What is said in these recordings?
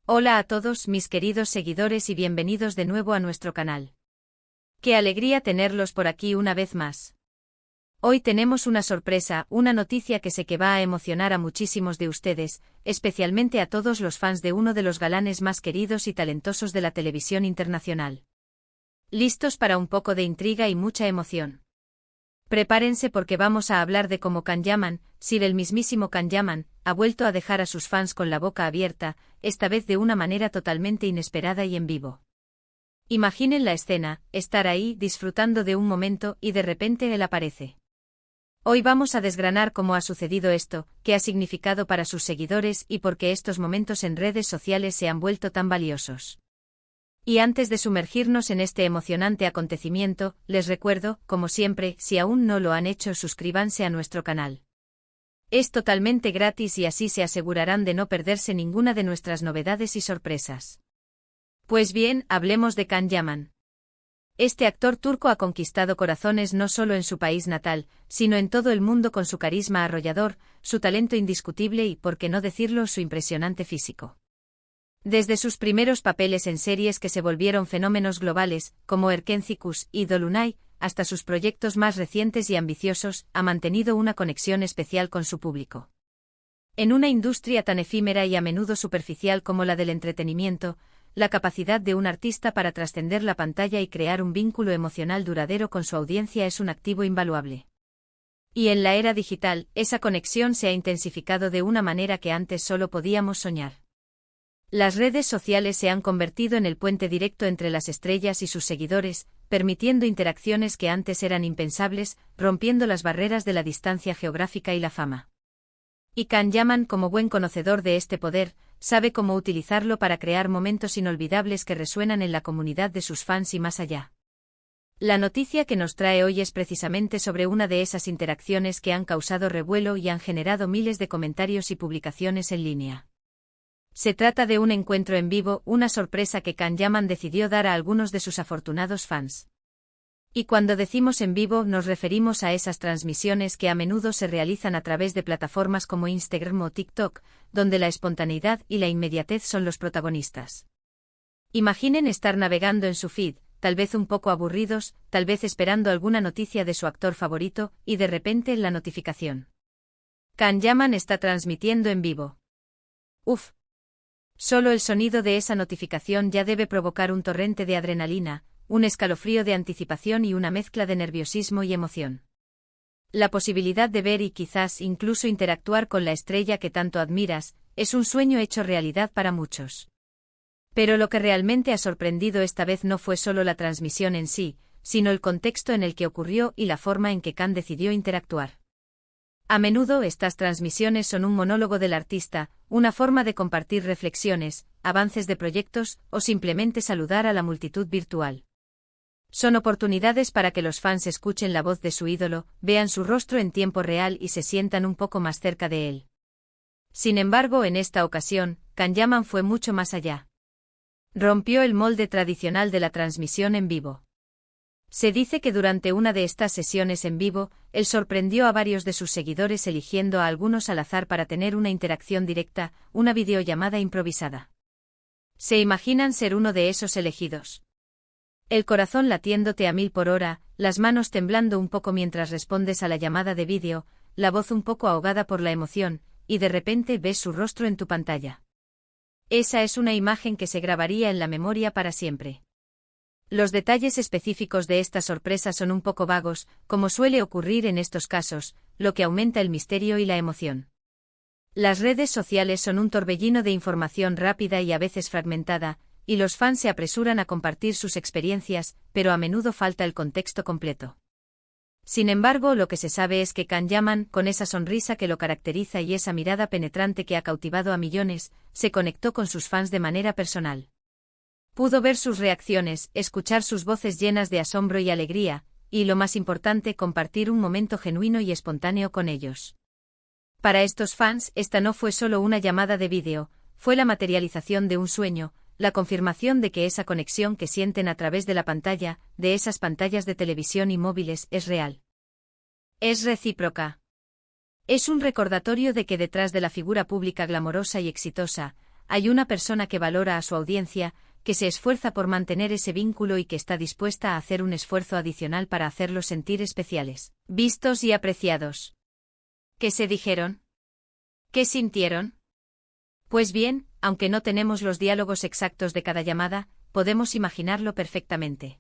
Hola a todos mis queridos seguidores y bienvenidos de nuevo a nuestro canal. Qué alegría tenerlos por aquí una vez más. Hoy tenemos una sorpresa, una noticia que sé que va a emocionar a muchísimos de ustedes, especialmente a todos los fans de uno de los galanes más queridos y talentosos de la televisión internacional. ¿Listos para un poco de intriga y mucha emoción? Prepárense porque vamos a hablar de cómo Can Yaman, Sir el mismísimo Can Yaman, ha vuelto a dejar a sus fans con la boca abierta, esta vez de una manera totalmente inesperada y en vivo. Imaginen la escena, estar ahí disfrutando de un momento y de repente él aparece. Hoy vamos a desgranar cómo ha sucedido esto, qué ha significado para sus seguidores y por qué estos momentos en redes sociales se han vuelto tan valiosos. Y antes de sumergirnos en este emocionante acontecimiento, les recuerdo, como siempre, si aún no lo han hecho, suscríbanse a nuestro canal. Es totalmente gratis y así se asegurarán de no perderse ninguna de nuestras novedades y sorpresas. Pues bien, hablemos de Can Yaman. Este actor turco ha conquistado corazones no solo en su país natal, sino en todo el mundo con su carisma arrollador, su talento indiscutible y, por qué no decirlo, su impresionante físico. Desde sus primeros papeles en series que se volvieron fenómenos globales, como Erkencikus y Dolunay, hasta sus proyectos más recientes y ambiciosos, ha mantenido una conexión especial con su público. En una industria tan efímera y a menudo superficial como la del entretenimiento, la capacidad de un artista para trascender la pantalla y crear un vínculo emocional duradero con su audiencia es un activo invaluable. Y en la era digital, esa conexión se ha intensificado de una manera que antes solo podíamos soñar. Las redes sociales se han convertido en el puente directo entre las estrellas y sus seguidores, permitiendo interacciones que antes eran impensables, rompiendo las barreras de la distancia geográfica y la fama. Y Can Yaman, como buen conocedor de este poder, sabe cómo utilizarlo para crear momentos inolvidables que resuenan en la comunidad de sus fans y más allá. La noticia que nos trae hoy es precisamente sobre una de esas interacciones que han causado revuelo y han generado miles de comentarios y publicaciones en línea. Se trata de un encuentro en vivo, una sorpresa que Can Yaman decidió dar a algunos de sus afortunados fans. Y cuando decimos en vivo nos referimos a esas transmisiones que a menudo se realizan a través de plataformas como Instagram o TikTok, donde la espontaneidad y la inmediatez son los protagonistas. Imaginen estar navegando en su feed, tal vez un poco aburridos, tal vez esperando alguna noticia de su actor favorito, y de repente la notificación. Can Yaman está transmitiendo en vivo. Uf. Solo el sonido de esa notificación ya debe provocar un torrente de adrenalina, un escalofrío de anticipación y una mezcla de nerviosismo y emoción. La posibilidad de ver y quizás incluso interactuar con la estrella que tanto admiras, es un sueño hecho realidad para muchos. Pero lo que realmente ha sorprendido esta vez no fue solo la transmisión en sí, sino el contexto en el que ocurrió y la forma en que Can decidió interactuar. A menudo estas transmisiones son un monólogo del artista, una forma de compartir reflexiones, avances de proyectos o simplemente saludar a la multitud virtual. Son oportunidades para que los fans escuchen la voz de su ídolo, vean su rostro en tiempo real y se sientan un poco más cerca de él. Sin embargo, en esta ocasión, Can Yaman fue mucho más allá. Rompió el molde tradicional de la transmisión en vivo. Se dice que durante una de estas sesiones en vivo, él sorprendió a varios de sus seguidores eligiendo a algunos al azar para tener una interacción directa, una videollamada improvisada. ¿Se imaginan ser uno de esos elegidos? El corazón latiéndote a 1000 por hora, las manos temblando un poco mientras respondes a la llamada de vídeo, la voz un poco ahogada por la emoción, y de repente ves su rostro en tu pantalla. Esa es una imagen que se grabaría en la memoria para siempre. Los detalles específicos de esta sorpresa son un poco vagos, como suele ocurrir en estos casos, lo que aumenta el misterio y la emoción. Las redes sociales son un torbellino de información rápida y a veces fragmentada, y los fans se apresuran a compartir sus experiencias, pero a menudo falta el contexto completo. Sin embargo, lo que se sabe es que Can Yaman, con esa sonrisa que lo caracteriza y esa mirada penetrante que ha cautivado a millones, se conectó con sus fans de manera personal. Pudo ver sus reacciones, escuchar sus voces llenas de asombro y alegría, y lo más importante, compartir un momento genuino y espontáneo con ellos. Para estos fans, esta no fue solo una llamada de vídeo, fue la materialización de un sueño, la confirmación de que esa conexión que sienten a través de la pantalla, de esas pantallas de televisión y móviles, es real. Es recíproca. Es un recordatorio de que detrás de la figura pública glamorosa y exitosa, hay una persona que valora a su audiencia, que se esfuerza por mantener ese vínculo y que está dispuesta a hacer un esfuerzo adicional para hacerlos sentir especiales, vistos y apreciados. ¿Qué se dijeron? ¿Qué sintieron? Pues bien, aunque no tenemos los diálogos exactos de cada llamada, podemos imaginarlo perfectamente.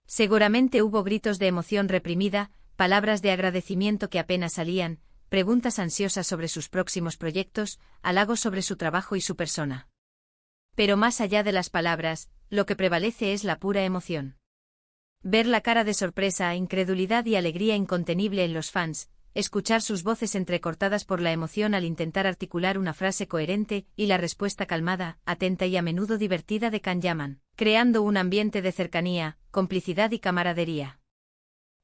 Seguramente hubo gritos de emoción reprimida, palabras de agradecimiento que apenas salían, preguntas ansiosas sobre sus próximos proyectos, halagos sobre su trabajo y su persona. Pero más allá de las palabras, lo que prevalece es la pura emoción. Ver la cara de sorpresa, incredulidad y alegría incontenible en los fans, escuchar sus voces entrecortadas por la emoción al intentar articular una frase coherente y la respuesta calmada, atenta y a menudo divertida de Can Yaman, creando un ambiente de cercanía, complicidad y camaradería.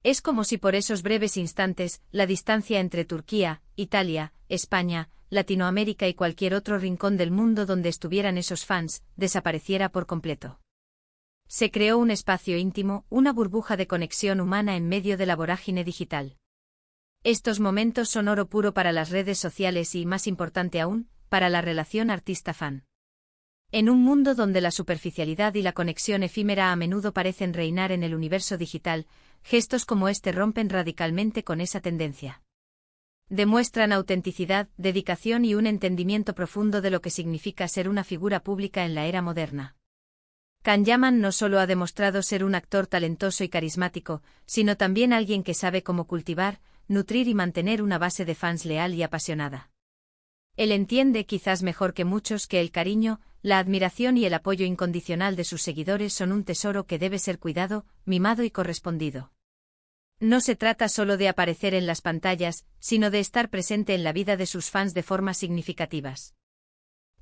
Es como si por esos breves instantes, la distancia entre Turquía, Italia, España, Latinoamérica y cualquier otro rincón del mundo donde estuvieran esos fans, desapareciera por completo. Se creó un espacio íntimo, una burbuja de conexión humana en medio de la vorágine digital. Estos momentos son oro puro para las redes sociales y, más importante aún, para la relación artista-fan. En un mundo donde la superficialidad y la conexión efímera a menudo parecen reinar en el universo digital, gestos como este rompen radicalmente con esa tendencia. Demuestran autenticidad, dedicación y un entendimiento profundo de lo que significa ser una figura pública en la era moderna. Can Yaman no solo ha demostrado ser un actor talentoso y carismático, sino también alguien que sabe cómo cultivar, nutrir y mantener una base de fans leal y apasionada. Él entiende, quizás mejor que muchos, que el cariño, la admiración y el apoyo incondicional de sus seguidores son un tesoro que debe ser cuidado, mimado y correspondido. No se trata solo de aparecer en las pantallas, sino de estar presente en la vida de sus fans de formas significativas.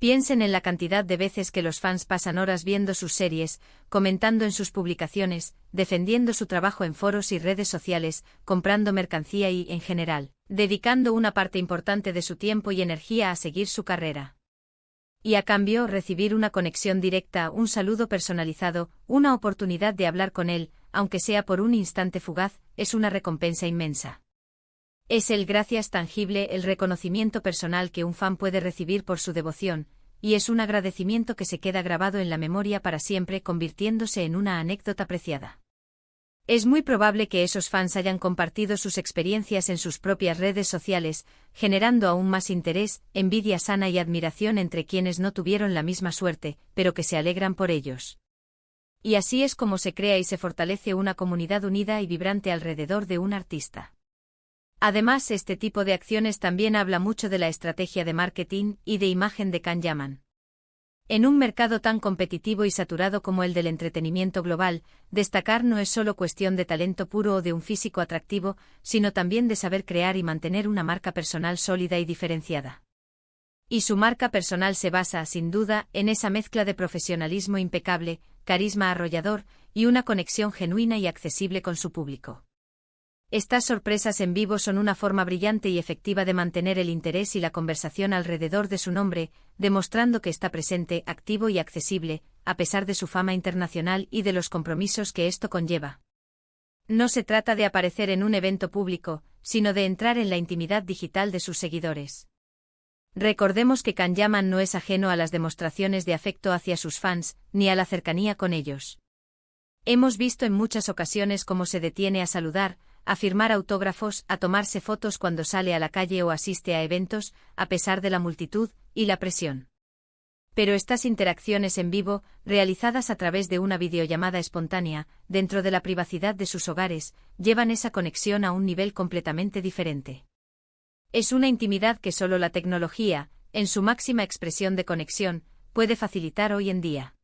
Piensen en la cantidad de veces que los fans pasan horas viendo sus series, comentando en sus publicaciones, defendiendo su trabajo en foros y redes sociales, comprando mercancía y, en general, dedicando una parte importante de su tiempo y energía a seguir su carrera. Y a cambio, recibir una conexión directa, un saludo personalizado, una oportunidad de hablar con él, aunque sea por un instante fugaz, es una recompensa inmensa. Es el gracias tangible, el reconocimiento personal que un fan puede recibir por su devoción, y es un agradecimiento que se queda grabado en la memoria para siempre, convirtiéndose en una anécdota preciada. Es muy probable que esos fans hayan compartido sus experiencias en sus propias redes sociales, generando aún más interés, envidia sana y admiración entre quienes no tuvieron la misma suerte, pero que se alegran por ellos. Y así es como se crea y se fortalece una comunidad unida y vibrante alrededor de un artista. Además, este tipo de acciones también habla mucho de la estrategia de marketing y de imagen de Can Yaman. En un mercado tan competitivo y saturado como el del entretenimiento global, destacar no es solo cuestión de talento puro o de un físico atractivo, sino también de saber crear y mantener una marca personal sólida y diferenciada. Y su marca personal se basa, sin duda, en esa mezcla de profesionalismo impecable, carisma arrollador y una conexión genuina y accesible con su público. Estas sorpresas en vivo son una forma brillante y efectiva de mantener el interés y la conversación alrededor de su nombre, demostrando que está presente, activo y accesible, a pesar de su fama internacional y de los compromisos que esto conlleva. No se trata de aparecer en un evento público, sino de entrar en la intimidad digital de sus seguidores. Recordemos que Can Yaman no es ajeno a las demostraciones de afecto hacia sus fans, ni a la cercanía con ellos. Hemos visto en muchas ocasiones cómo se detiene a saludar, a firmar autógrafos, a tomarse fotos cuando sale a la calle o asiste a eventos, a pesar de la multitud y la presión. Pero estas interacciones en vivo, realizadas a través de una videollamada espontánea, dentro de la privacidad de sus hogares, llevan esa conexión a un nivel completamente diferente. Es una intimidad que solo la tecnología, en su máxima expresión de conexión, puede facilitar hoy en día.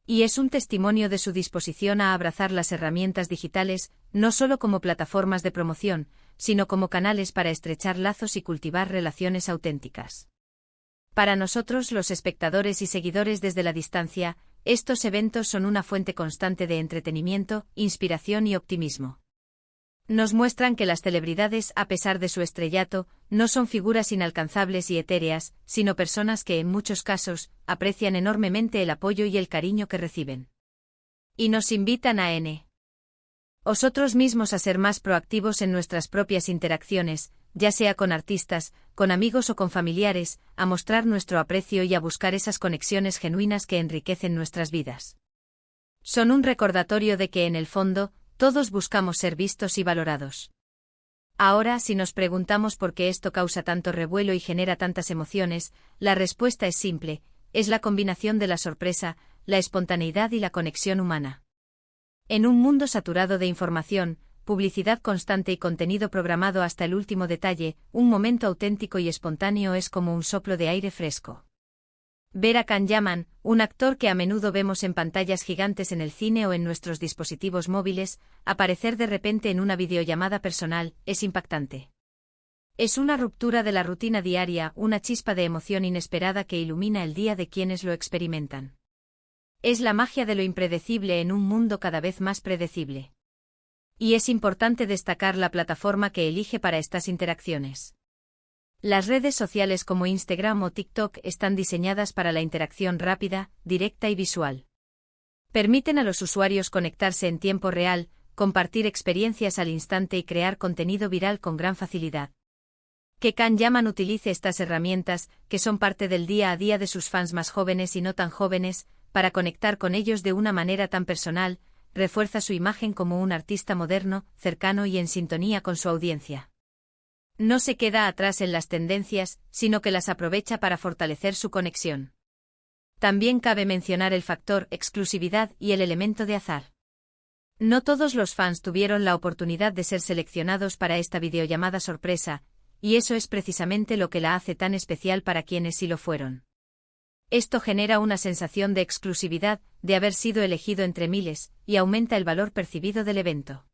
Y es un testimonio de su disposición a abrazar las herramientas digitales, no solo como plataformas de promoción, sino como canales para estrechar lazos y cultivar relaciones auténticas. Para nosotros, los espectadores y seguidores desde la distancia, estos eventos son una fuente constante de entretenimiento, inspiración y optimismo. Nos muestran que las celebridades, a pesar de su estrellato, no son figuras inalcanzables y etéreas, sino personas que en muchos casos aprecian enormemente el apoyo y el cariño que reciben. Y nos invitan a nosotros mismos a ser más proactivos en nuestras propias interacciones, ya sea con artistas, con amigos o con familiares, a mostrar nuestro aprecio y a buscar esas conexiones genuinas que enriquecen nuestras vidas. Son un recordatorio de que en el fondo, todos buscamos ser vistos y valorados. Ahora, si nos preguntamos por qué esto causa tanto revuelo y genera tantas emociones, la respuesta es simple: es la combinación de la sorpresa, la espontaneidad y la conexión humana. En un mundo saturado de información, publicidad constante y contenido programado hasta el último detalle, un momento auténtico y espontáneo es como un soplo de aire fresco. Ver a Can Yaman, un actor que a menudo vemos en pantallas gigantes en el cine o en nuestros dispositivos móviles, aparecer de repente en una videollamada personal, es impactante. Es una ruptura de la rutina diaria, una chispa de emoción inesperada que ilumina el día de quienes lo experimentan. Es la magia de lo impredecible en un mundo cada vez más predecible. Y es importante destacar la plataforma que elige para estas interacciones. Las redes sociales como Instagram o TikTok están diseñadas para la interacción rápida, directa y visual. Permiten a los usuarios conectarse en tiempo real, compartir experiencias al instante y crear contenido viral con gran facilidad. Que Can Yaman utilice estas herramientas, que son parte del día a día de sus fans más jóvenes y no tan jóvenes, para conectar con ellos de una manera tan personal, refuerza su imagen como un artista moderno, cercano y en sintonía con su audiencia. No se queda atrás en las tendencias, sino que las aprovecha para fortalecer su conexión. También cabe mencionar el factor exclusividad y el elemento de azar. No todos los fans tuvieron la oportunidad de ser seleccionados para esta videollamada sorpresa, y eso es precisamente lo que la hace tan especial para quienes sí lo fueron. Esto genera una sensación de exclusividad, de haber sido elegido entre miles, y aumenta el valor percibido del evento.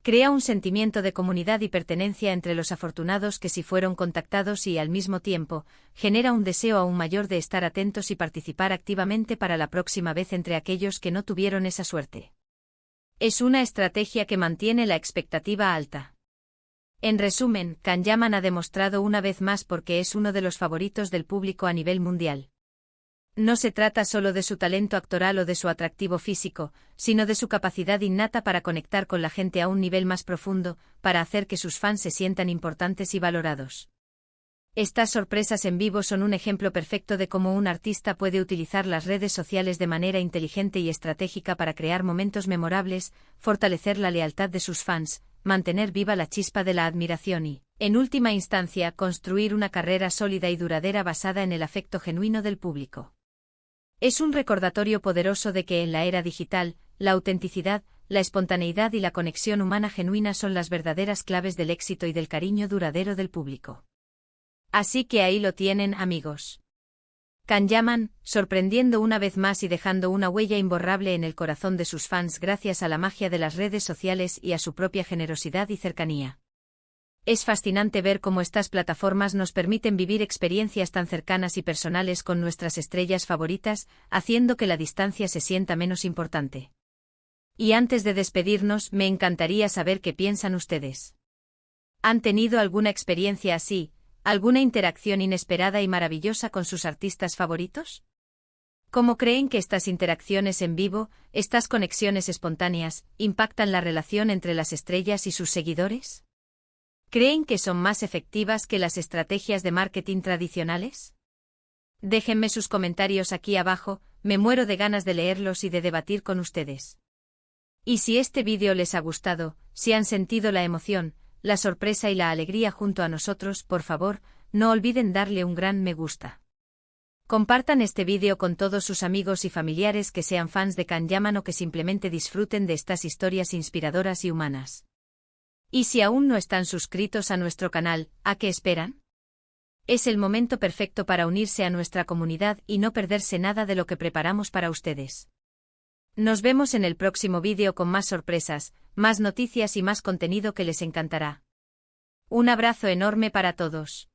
Crea un sentimiento de comunidad y pertenencia entre los afortunados que sí fueron contactados y, al mismo tiempo, genera un deseo aún mayor de estar atentos y participar activamente para la próxima vez entre aquellos que no tuvieron esa suerte. Es una estrategia que mantiene la expectativa alta. En resumen, Can Yaman ha demostrado una vez más por qué es uno de los favoritos del público a nivel mundial. No se trata solo de su talento actoral o de su atractivo físico, sino de su capacidad innata para conectar con la gente a un nivel más profundo, para hacer que sus fans se sientan importantes y valorados. Estas sorpresas en vivo son un ejemplo perfecto de cómo un artista puede utilizar las redes sociales de manera inteligente y estratégica para crear momentos memorables, fortalecer la lealtad de sus fans, mantener viva la chispa de la admiración y, en última instancia, construir una carrera sólida y duradera basada en el afecto genuino del público. Es un recordatorio poderoso de que en la era digital, la autenticidad, la espontaneidad y la conexión humana genuina son las verdaderas claves del éxito y del cariño duradero del público. Así que ahí lo tienen, amigos. Can Yaman, sorprendiendo una vez más y dejando una huella imborrable en el corazón de sus fans gracias a la magia de las redes sociales y a su propia generosidad y cercanía. Es fascinante ver cómo estas plataformas nos permiten vivir experiencias tan cercanas y personales con nuestras estrellas favoritas, haciendo que la distancia se sienta menos importante. Y antes de despedirnos, me encantaría saber qué piensan ustedes. ¿Han tenido alguna experiencia así, alguna interacción inesperada y maravillosa con sus artistas favoritos? ¿Cómo creen que estas interacciones en vivo, estas conexiones espontáneas, impactan la relación entre las estrellas y sus seguidores? ¿Creen que son más efectivas que las estrategias de marketing tradicionales? Déjenme sus comentarios aquí abajo, me muero de ganas de leerlos y de debatir con ustedes. Y si este vídeo les ha gustado, si han sentido la emoción, la sorpresa y la alegría junto a nosotros, por favor, no olviden darle un gran me gusta. Compartan este vídeo con todos sus amigos y familiares que sean fans de Can Yaman o que simplemente disfruten de estas historias inspiradoras y humanas. Y si aún no están suscritos a nuestro canal, ¿a qué esperan? Es el momento perfecto para unirse a nuestra comunidad y no perderse nada de lo que preparamos para ustedes. Nos vemos en el próximo vídeo con más sorpresas, más noticias y más contenido que les encantará. Un abrazo enorme para todos.